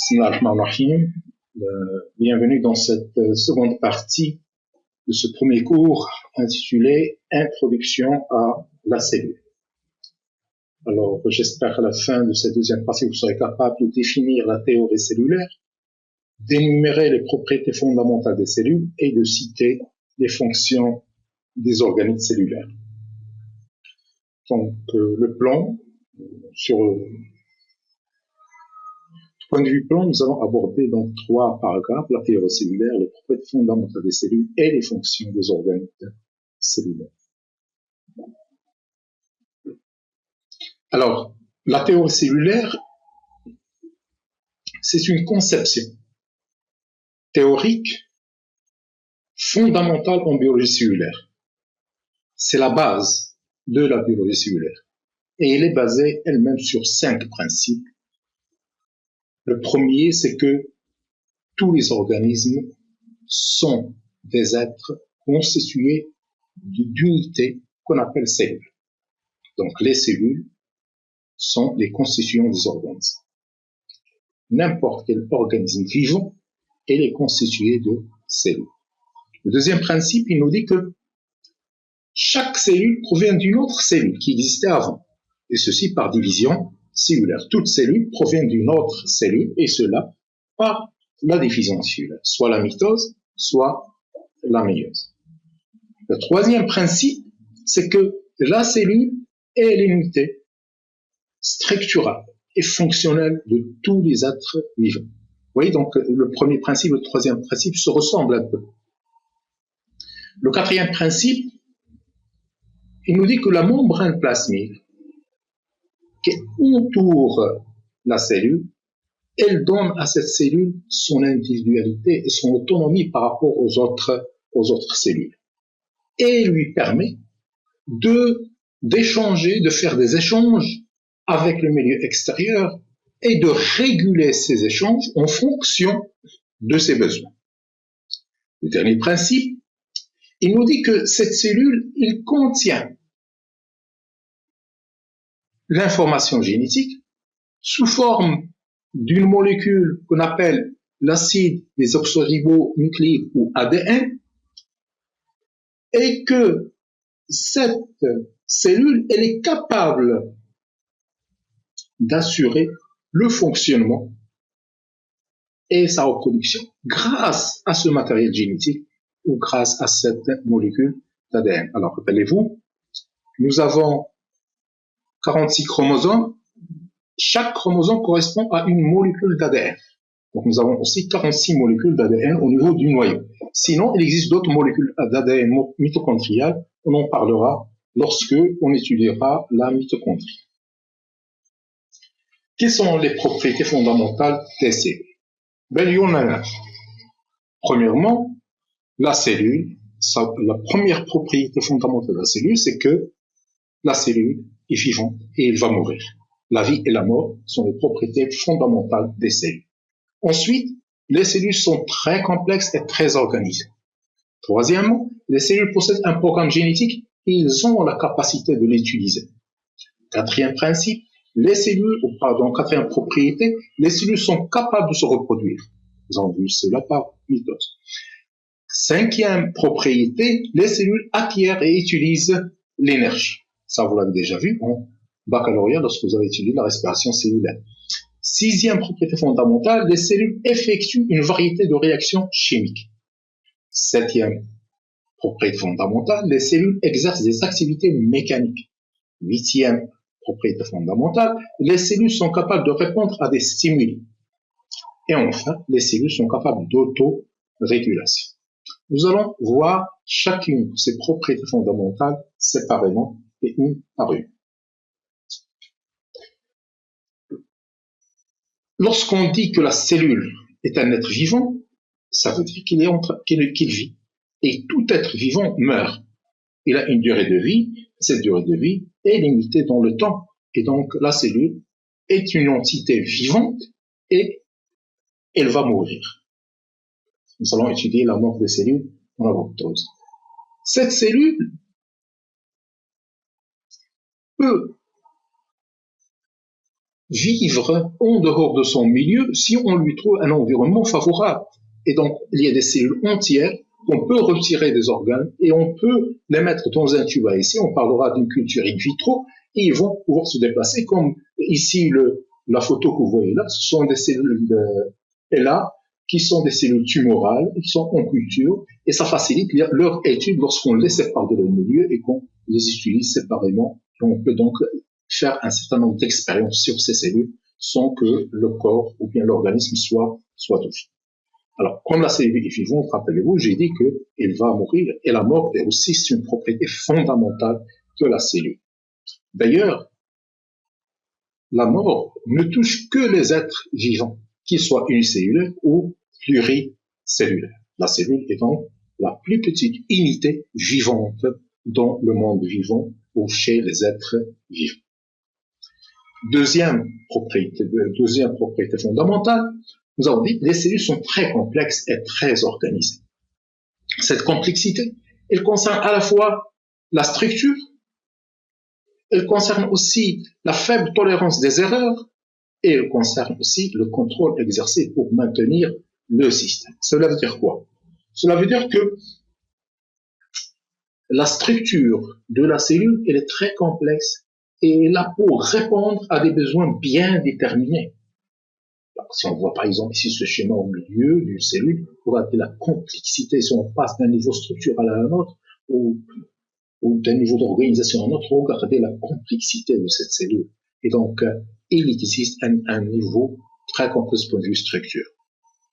Bismillahirrahmanirrahim. Bienvenue dans cette seconde partie de ce premier cours intitulé Introduction à la cellule. Alors, j'espère qu'à la fin de cette deuxième partie, vous serez capable de définir la théorie cellulaire, d'énumérer les propriétés fondamentales des cellules et de citer les fonctions des organes cellulaires. Donc, le plan, sur du point de vue plan, nous allons aborder donc 3 paragraphes, la théorie cellulaire, les propriétés fondamentales des cellules et les fonctions des organes cellulaires. Alors, la théorie cellulaire, c'est une conception théorique fondamentale en biologie cellulaire. C'est la base de la biologie cellulaire. Et elle est basée elle-même sur 5 principes. Le premier, c'est que tous les organismes sont des êtres constitués d'unités qu'on appelle cellules. Donc, les cellules sont les constituants des organismes. N'importe quel organisme vivant, est constitué de cellules. Le deuxième principe, il nous dit que chaque cellule provient d'une autre cellule qui existait avant, et ceci par division cellulaire. Toute cellule provient d'une autre cellule, et cela par la division cellulaire, soit la mitose, soit la méiose. Le troisième principe, c'est que la cellule est l'unité structurale et fonctionnelle de tous les êtres vivants. Vous voyez, donc le premier principe et le troisième principe se ressemblent un peu. Le quatrième principe, il nous dit que la membrane plasmique qui entoure la cellule, elle donne à cette cellule son individualité et son autonomie par rapport aux autres cellules. Et lui permet d'échanger, de faire des échanges avec le milieu extérieur et de réguler ces échanges en fonction de ses besoins. Le dernier principe, il nous dit que cette cellule, il contient l'information génétique sous forme d'une molécule qu'on appelle l'acide désoxyribonucléique ou ADN, et que cette cellule, elle est capable d'assurer le fonctionnement et sa reproduction grâce à ce matériel génétique ou grâce à cette molécule d'ADN. Alors, rappelez-vous, nous avons 46 chromosomes. Chaque chromosome correspond à une molécule d'ADN. Donc, nous avons aussi 46 molécules d'ADN au niveau du noyau. Sinon, il existe d'autres molécules d'ADN mitochondriales. On en parlera lorsque on étudiera la mitochondrie. Quelles sont les propriétés fondamentales des cellules? Ben, il y en a 9. Premièrement, la cellule, la première propriété fondamentale de la cellule, c'est que la cellule est vivante et elle va mourir. La vie et la mort sont les propriétés fondamentales des cellules. Ensuite, les cellules sont très complexes et très organisées. Troisièmement, les cellules possèdent un programme génétique et ils ont la capacité de l'utiliser. Quatrième principe, quatrième propriété, les cellules sont capables de se reproduire. Nous avons vu cela par mitose. Cinquième propriété, les cellules acquièrent et utilisent l'énergie. Ça, vous l'avez déjà vu en baccalauréat lorsque vous avez étudié la respiration cellulaire. Sixième propriété fondamentale, les cellules effectuent une variété de réactions chimiques. Septième propriété fondamentale, les cellules exercent des activités mécaniques. Huitième propriété fondamentale, les cellules sont capables de répondre à des stimuli. Et enfin, les cellules sont capables d'autorégulation. Nous allons voir chacune de ces propriétés fondamentales séparément et une par une. Lorsqu'on dit que la cellule est un être vivant, ça veut dire qu'il vit. Et tout être vivant meurt. Il a une durée de vie. Cette durée de vie est limitée dans le temps. Et donc, la cellule est une entité vivante et elle va mourir. Nous allons étudier la mort des cellules dans l'apoptose. Cette cellule peut vivre en dehors de son milieu si on lui trouve un environnement favorable. Et donc, il y a des cellules entières qu'on peut retirer des organes et on peut les mettre dans un tube à essai. On parlera d'une culture in vitro et ils vont pouvoir se déplacer comme ici la photo que vous voyez là. Ce sont des cellules là qui sont des cellules tumorales qui sont en culture et ça facilite leur étude lorsqu'on les sépare de leur milieu et qu'on les utilise séparément. On peut donc faire un certain nombre d'expériences sur ces cellules sans que le corps ou bien l'organisme soit touché. Alors, comme la cellule est vivante, rappelez-vous, j'ai dit qu'elle va mourir et la mort est aussi une propriété fondamentale de la cellule. D'ailleurs, la mort ne touche que les êtres vivants, qu'ils soient unicellulaires ou pluricellulaires. La cellule est donc la plus petite unité vivante dans le monde vivant ou chez les êtres vivants. Deuxième propriété fondamentale, nous avons dit que les cellules sont très complexes et très organisées. Cette complexité, elle concerne à la fois la structure, elle concerne aussi la faible tolérance des erreurs et elle concerne aussi le contrôle exercé pour maintenir le système. Cela veut dire quoi? Cela veut dire que la structure de la cellule, elle est très complexe et est là pour répondre à des besoins bien déterminés. Alors, si on voit par exemple ici ce schéma au milieu d'une cellule, on voit la complexité, si on passe d'un niveau structural à un autre, ou d'un niveau d'organisation à un autre, regardez la complexité de cette cellule. Et donc, il existe un niveau très complexe du point de vue structure.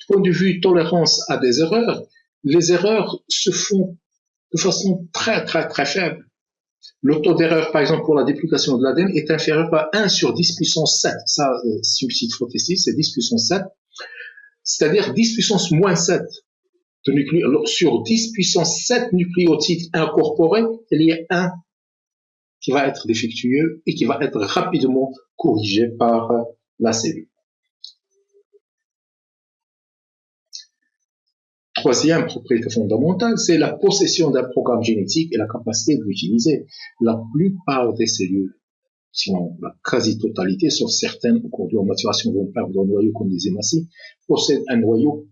Du point de vue tolérance à des erreurs, les erreurs se font de façon très faible. Le taux d'erreur, par exemple, pour la duplication de l'ADN est inférieur à 1 sur 10 puissance 7. Ça, subside ici, c'est 10 puissance 7. C'est-à-dire 10 puissance moins 7 de nucléotides. Alors, sur 10 puissance 7 nucléotides incorporés, il y a un qui va être défectueux et qui va être rapidement corrigé par la cellule. Troisième propriété fondamentale, c'est la possession d'un programme génétique et la capacité de l'utiliser. La plupart des cellules, sinon la quasi-totalité, sauf certaines au cours de leur maturation vont perdre un noyau comme des hématies, possèdent un noyau.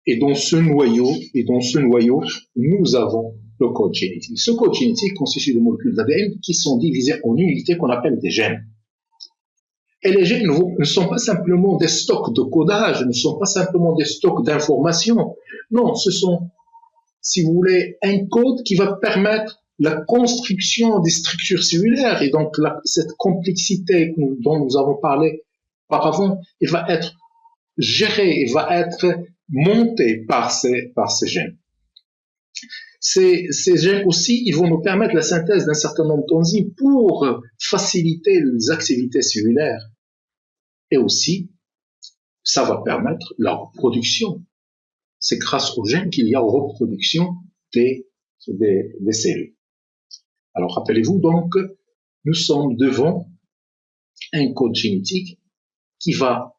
Et dans ce noyau, nous avons le code génétique. Ce code génétique constitue de molécules d'ADN qui sont divisées en unités qu'on appelle des gènes. Et les gènes ne sont pas simplement des stocks de codage, ne sont pas simplement des stocks d'informations. Non, ce sont, si vous voulez, un code qui va permettre la construction des structures cellulaires. Et donc, cette complexité dont nous avons parlé auparavant, elle va être gérée, elle va être montée par ces gènes. Ces gènes aussi, ils vont nous permettre la synthèse d'un certain nombre d'enzymes pour faciliter les activités cellulaires. Et aussi, ça va permettre la reproduction. C'est grâce aux gènes qu'il y a reproduction des cellules. Alors, rappelez-vous donc, nous sommes devant un code génétique qui va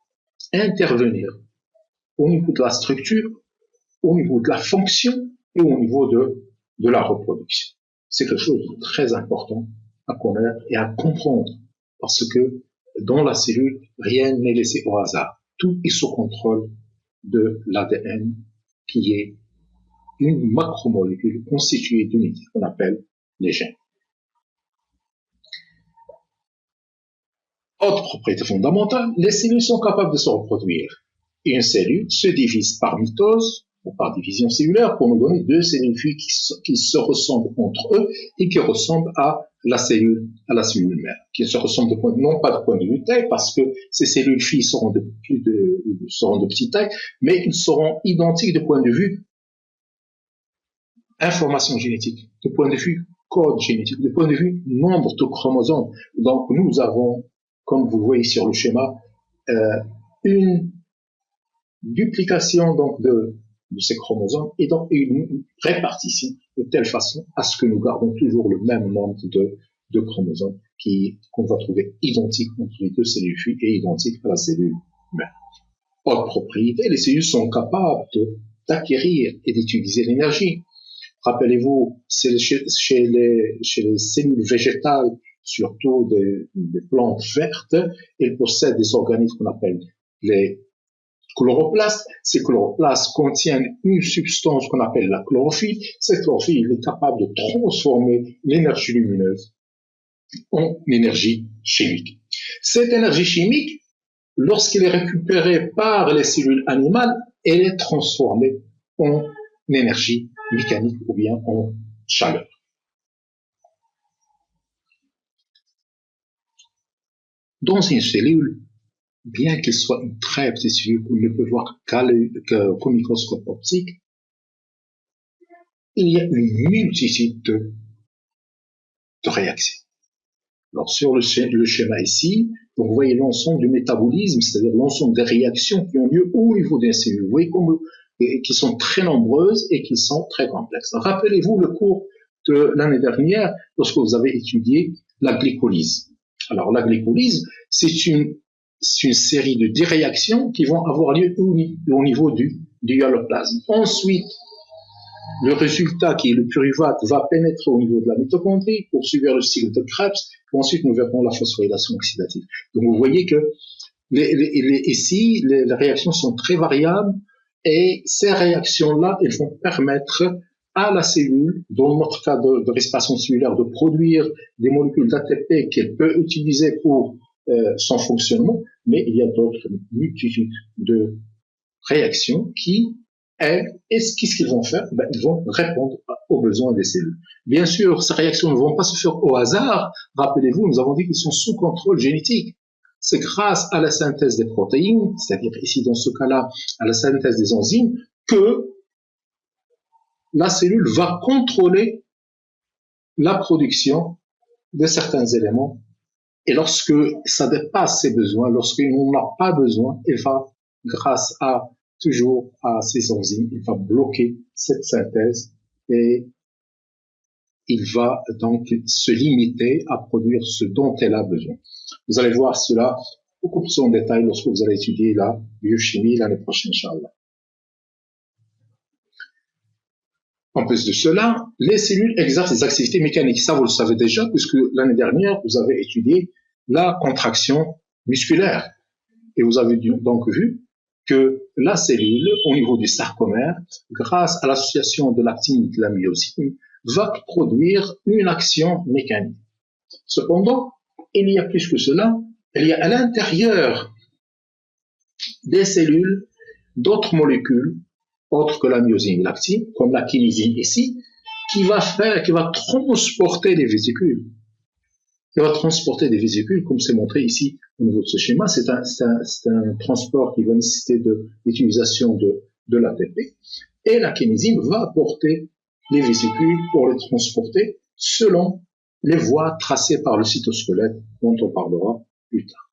intervenir au niveau de la structure, au niveau de la fonction et au niveau de la reproduction. C'est quelque chose de très important à connaître et à comprendre parce que dans la cellule, rien n'est laissé au hasard. Tout est sous contrôle de l'ADN qui est une macromolécule constituée d'unités qu'on appelle les gènes. Autre propriété fondamentale, les cellules sont capables de se reproduire. Une cellule se divise par mitose ou par division cellulaire pour nous donner deux cellules filles qui se ressemblent entre eux et qui ressemblent à la cellule mère, qui se ressemblent non pas de point de vue taille, parce que ces cellules filles seront de petite taille, mais ils seront identiques de point de vue information génétique, de point de vue code génétique, de point de vue nombre de chromosomes. Donc nous avons, comme vous voyez sur le schéma, une duplication donc de ces chromosomes et donc une répartition de telle façon à ce que nous gardons toujours le même nombre de chromosomes qu'on va trouver identiques entre les deux cellules filles et identiques à la cellule mère. Autre propriété, les cellules sont capables d'acquérir et d'utiliser l'énergie. Rappelez-vous, chez les cellules végétales surtout des plantes vertes. Elles possèdent des organismes qu'on appelle les chloroplastes. Ces chloroplastes contiennent une substance qu'on appelle la chlorophylle. Cette chlorophylle est capable de transformer l'énergie lumineuse en énergie chimique. Cette énergie chimique, lorsqu'elle est récupérée par les cellules animales, elle est transformée en énergie mécanique ou bien en chaleur. Dans une cellule, bien qu'elle soit une très petite cellule qu'on ne peut voir qu'au microscope optique, il y a une multitude de réactions. Alors, sur le schéma ici, donc vous voyez l'ensemble du métabolisme, c'est-à-dire l'ensemble des réactions qui ont lieu au niveau des cellules. Vous voyez qui sont très nombreuses et qui sont très complexes. Rappelez-vous le cours de l'année dernière, lorsque vous avez étudié la glycolyse. Alors, la glycolyse, c'est une série de 10 réactions qui vont avoir lieu au niveau du hyaloplasme. Ensuite, le résultat, qui est le pyruvate, va pénétrer au niveau de la mitochondrie pour subir le cycle de Krebs. Et ensuite, nous verrons la phosphorylation oxydative. Donc, vous voyez que ici, les réactions sont très variables et ces réactions-là, elles vont permettre à la cellule, dans notre cas de respiration cellulaire, de produire des molécules d'ATP qu'elle peut utiliser pour son fonctionnement, mais il y a d'autres multitudes de réactions qui, qu'est-ce qu'ils vont faire? Ils vont répondre aux besoins des cellules. Bien sûr, ces réactions ne vont pas se faire au hasard. Rappelez-vous, nous avons dit qu'ils sont sous contrôle génétique. C'est grâce à la synthèse des protéines, c'est-à-dire ici dans ce cas-là, à la synthèse des enzymes, que la cellule va contrôler la production de certains éléments. Et lorsque ça dépasse ses besoins, lorsqu'il n'en a pas besoin, elle va, grâce à toujours à ces enzymes, il va bloquer cette synthèse et il va donc se limiter à produire ce dont elle a besoin. Vous allez voir cela beaucoup plus en détail lorsque vous allez étudier la biochimie l'année prochaine, Inch'Allah. En plus de cela, les cellules exercent des activités mécaniques. Ça, vous le savez déjà, puisque l'année dernière, vous avez étudié la contraction musculaire. Et vous avez donc vu que la cellule, au niveau du sarcomère, grâce à l'association de l'actine et de la myosine, va produire une action mécanique. Cependant, il y a plus que cela, il y a à l'intérieur des cellules d'autres molécules, autres que la myosine et l'actine, comme la kinésine ici, qui va transporter les vésicules. Qui va transporter des vésicules, comme c'est montré ici au niveau de ce schéma. C'est un transport qui va nécessiter l'utilisation de l'ATP. Et la kinésine va apporter les vésicules pour les transporter selon les voies tracées par le cytosquelette, dont on parlera plus tard.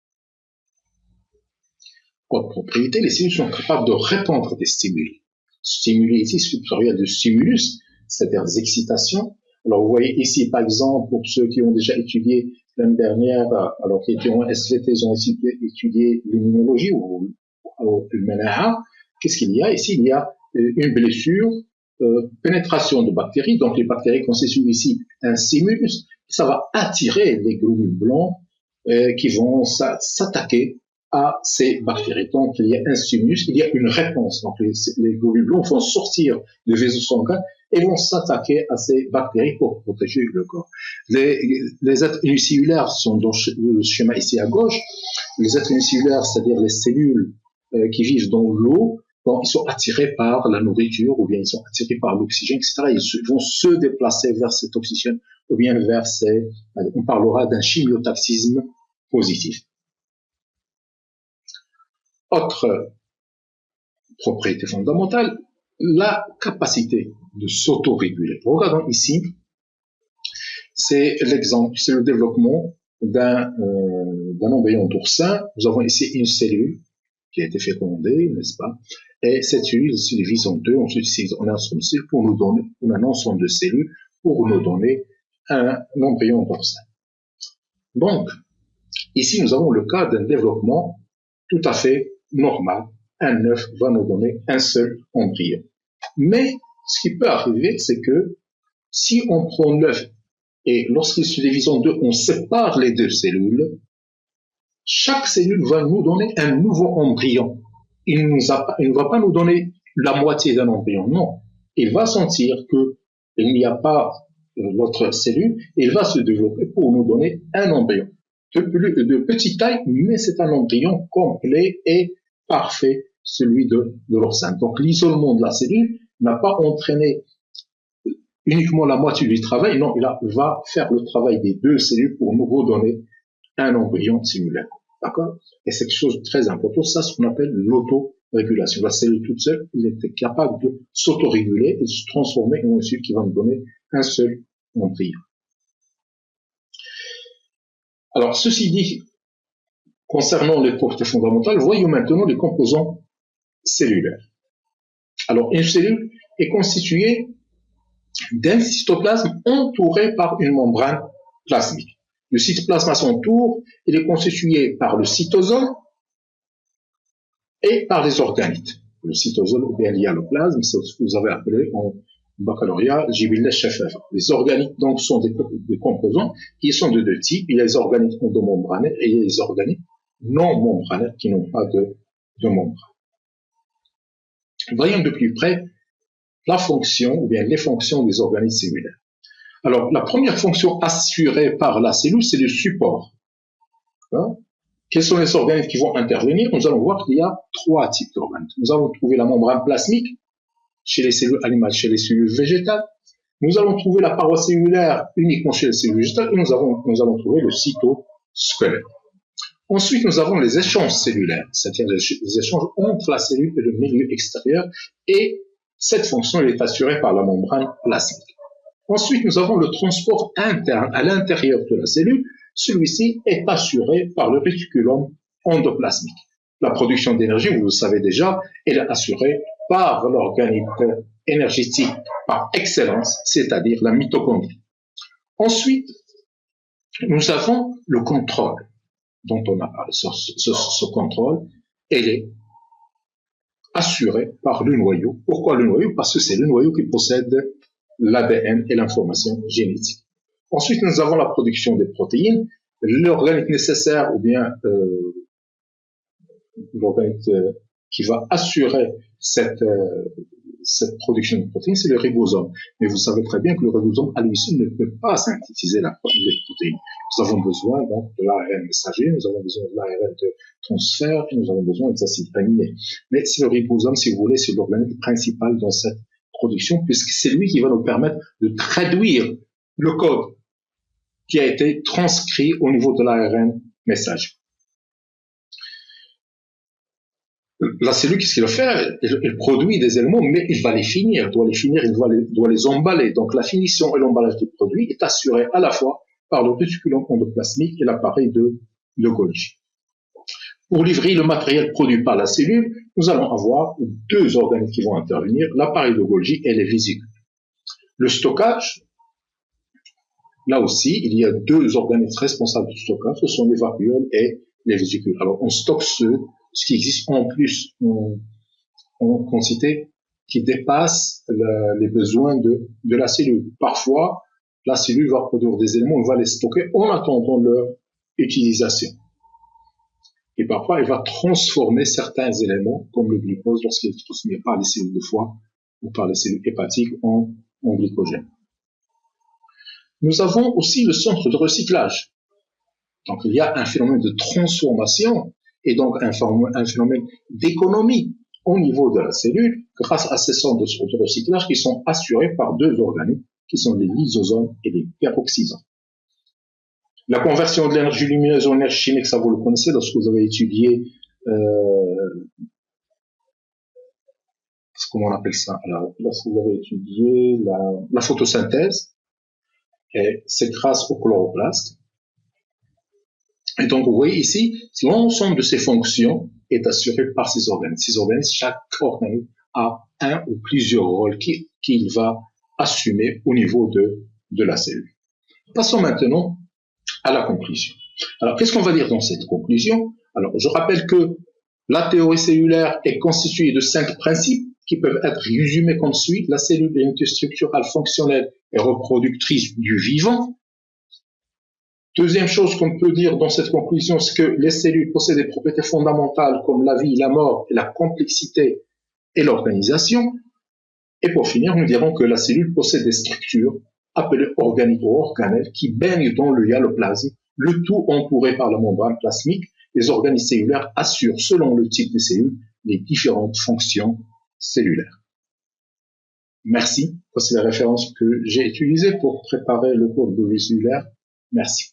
Autre propriété, les cellules sont capables de répondre des stimuli. Stimuli ici, c'est pluriel de stimulus, c'est-à-dire des excitations. Alors, vous voyez ici, par exemple, pour ceux qui ont déjà étudié l'année dernière, alors qui étaient en SVT, ils ont étudié l'immunologie ou le MENAA. Qu'est-ce qu'il y a? Ici, il y a une blessure, pénétration de bactéries. Donc, les bactéries constituent ici un stimulus. Ça va attirer les globules blancs qui vont s'attaquer à ces bactéries. Donc, il y a un stimulus, il y a une réponse. Donc, les globules blancs vont sortir du vaisseau sanguin et vont s'attaquer à ces bactéries pour protéger le corps. Les êtres unicellulaires sont dans le schéma ici à gauche. Les êtres unicellulaires, c'est-à-dire les cellules qui vivent dans l'eau, ils sont attirés par la nourriture ou bien ils sont attirés par l'oxygène, etc. Ils vont se déplacer vers cet oxygène ou bien vers on parlera d'un chimiotaxisme positif. Autre propriété fondamentale, la capacité de s'autoréguler. Regardons ici, c'est l'exemple, c'est le développement d'un embryon d'oursin. Nous avons ici une cellule qui a été fécondée, n'est-ce pas? Et cette cellule se divise en deux, on s'utilise un ensemble de cellules pour nous donner, un ensemble de cellules pour nous donner un embryon d'oursin. Donc, ici, nous avons le cas d'un développement tout à fait normal. Un œuf va nous donner un seul embryon. Mais, ce qui peut arriver, c'est que si on prend l'œuf et lorsqu'il se divise en deux, on sépare les deux cellules, chaque cellule va nous donner un nouveau embryon. Il ne va pas nous donner la moitié d'un embryon, non. Il va sentir qu'il n'y a pas l'autre cellule, et il va se développer pour nous donner un embryon de petite taille, mais c'est un embryon complet et parfait, celui de l'orcin. Donc l'isolement de la cellule n'a pas entraîné uniquement la moitié du travail, non, il va faire le travail des deux cellules pour nous redonner un embryon cellulaire. D'accord? Et c'est quelque chose de très important, ça, ce qu'on appelle l'autorégulation. La cellule toute seule, elle était capable de s'autoréguler et de se transformer en une cellule qui va nous donner un seul embryon. Alors, ceci dit, concernant les propriétés fondamentales, voyons maintenant les composants cellulaires. Alors, une cellule est constituée d'un cytoplasme entouré par une membrane plasmique. Le cytoplasme à son tour, il est constitué par le cytosol et par les organites. Le cytosol est bien lié à le plasme, c'est ce que vous avez appelé en baccalauréat Jibileh Sheffer. Les organites donc sont des composants qui sont de deux types. Il y a les organites endomembranaires et il y a les organites non membranaires qui n'ont pas de membrane. Voyons de plus près la fonction ou bien les fonctions des organites cellulaires. Alors, la première fonction assurée par la cellule, c'est le support. Hein? Quels sont les organites qui vont intervenir? Nous allons voir qu'il y a trois types d'organites. Nous allons trouver la membrane plasmique chez les cellules animales, chez les cellules végétales. Nous allons trouver la paroi cellulaire uniquement chez les cellules végétales et nous allons trouver le cytosquelette. Ensuite, nous avons les échanges cellulaires, c'est-à-dire les échanges entre la cellule et le milieu extérieur, et cette fonction est assurée par la membrane plasmique. Ensuite, nous avons le transport interne à l'intérieur de la cellule. Celui-ci est assuré par le réticulum endoplasmique. La production d'énergie, vous le savez déjà, elle est assurée par l'organite énergétique par excellence, c'est-à-dire la mitochondrie. Ensuite, nous avons le contrôle dont on a parlé. Ce contrôle, elle est assuré par le noyau. Pourquoi le noyau? Parce que c'est le noyau qui possède l'ADN et l'information génétique. Ensuite, nous avons la production des protéines. L'organite nécessaire ou bien l'organite qui va assurer cette production de protéines, c'est le ribosome. Mais vous savez très bien que le ribosome à lui seul ne peut pas synthétiser les protéines. Nous avons besoin donc de l'ARN messager, nous avons besoin de l'ARN de transfert et nous avons besoin des acides aminés. Mais c'est le ribosome, si vous voulez, c'est l'organite principal dans cette production, puisque c'est lui qui va nous permettre de traduire le code qui a été transcrit au niveau de l'ARN messager. La cellule, qu'est-ce qu'il va faire? Elle produit des éléments, mais il va les finir, il doit les emballer. Donc la finition et l'emballage des produits est assuré à la fois par le réticulum endoplasmique et l'appareil de Golgi. Pour livrer le matériel produit par la cellule, nous allons avoir deux organes qui vont intervenir, l'appareil de Golgi et les vésicules. Le stockage, là aussi, il y a deux organes responsables du stockage, ce sont les vacuoles et les vésicules. Alors, on stocke ce qui existe en plus en quantité qui dépasse les besoins de la cellule. Parfois, la cellule va produire des éléments, on va les stocker en attendant leur utilisation. Et parfois, elle va transformer certains éléments, comme le glucose, lorsqu'il est transformé par les cellules de foie ou par les cellules hépatiques en glycogène. Nous avons aussi le centre de recyclage. Donc, il y a un phénomène de transformation et donc un phénomène d'économie au niveau de la cellule grâce à ces centres de recyclage qui sont assurés par deux organes qui sont les lysosomes et les peroxysomes. La conversion de l'énergie lumineuse en énergie chimique, ça vous le connaissez lorsque vous avez étudié, comment on appelle ça? Alors, lorsque vous avez étudié la photosynthèse, et c'est grâce au chloroplaste. Et donc, vous voyez ici, l'ensemble de ces fonctions est assuré par ces organes. Ces organes, chaque organe a un ou plusieurs rôles qu'il va assumer au niveau de la cellule. Passons maintenant à la conclusion. Alors, qu'est-ce qu'on va dire dans cette conclusion? Alors, je rappelle que la théorie cellulaire est constituée de 5 principes qui peuvent être résumés comme suit. La cellule est une structure fonctionnelle et reproductrice du vivant. Deuxième chose qu'on peut dire dans cette conclusion, c'est que les cellules possèdent des propriétés fondamentales comme la vie, la mort, et la complexité et l'organisation. Et pour finir, nous dirons que la cellule possède des structures appelées organiques ou organelles qui baignent dans le hyaloplasme, le tout entouré par la membrane plasmique. Les organes cellulaires assurent, selon le type de cellule, les différentes fonctions cellulaires. Merci. Voici la référence que j'ai utilisée pour préparer le cours de biologie cellulaire. Merci.